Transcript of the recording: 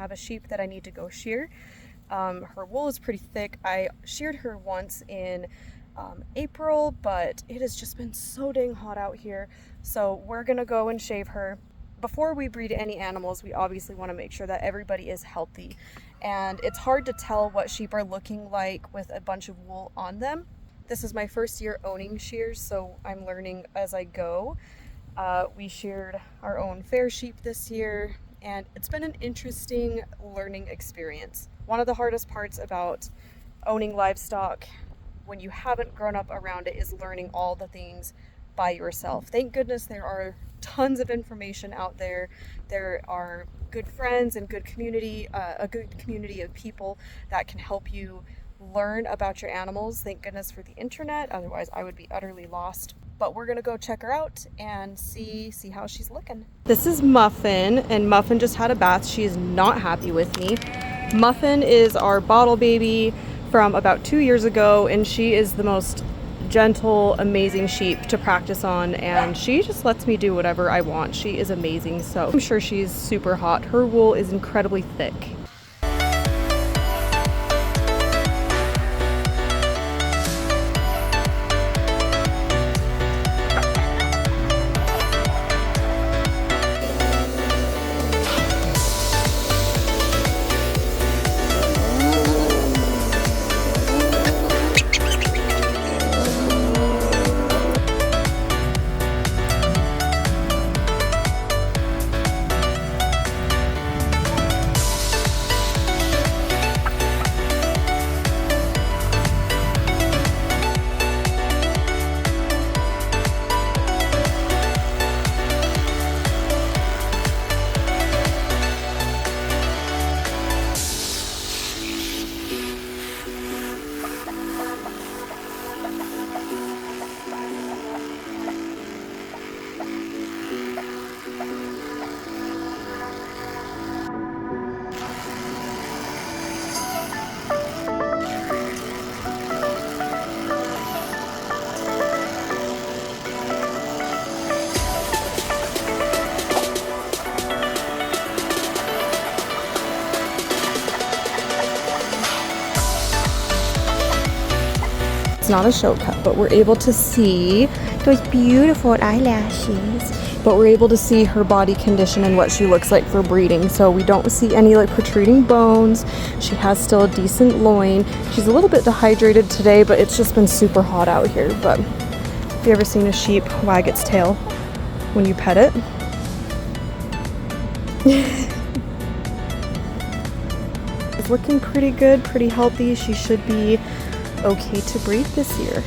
have a sheep that I need to go shear. Her wool is pretty thick. I sheared her once in April, but it has just been so dang hot out here. So we're gonna go and shave her. Before we breed any animals, we obviously want to make sure that everybody is healthy. And it's hard to tell what sheep are looking like with a bunch of wool on them. This is my first year owning shears, so I'm learning as I go. We sheared our own fair sheep this year, and it's been an interesting learning experience. One of the hardest parts about owning livestock when you haven't grown up around it is learning all the things by yourself. Thank goodness there are tons of information out there. There are good friends and good community, a good community of people that can help you learn about your animals. Thank goodness for the internet, otherwise I would be utterly lost. But we're gonna go check her out and see how she's looking. This is Muffin, and Muffin just had a bath. She is not happy with me. Muffin is our bottle baby from about 2 years ago, and she is the most gentle, amazing sheep to practice on, and she just lets me do whatever I want. She is amazing, so I'm sure she's super hot. Her wool is incredibly thick. It's not a show cut, but we're able to see those beautiful eyelashes. But we're able to see her body condition and what she looks like for breeding. So we don't see any like protruding bones. She has still a decent loin. She's a little bit dehydrated today, but it's just been super hot out here. But have you ever seen a sheep wag its tail when you pet it? It's looking pretty good, pretty healthy. She should be okay to breed this year.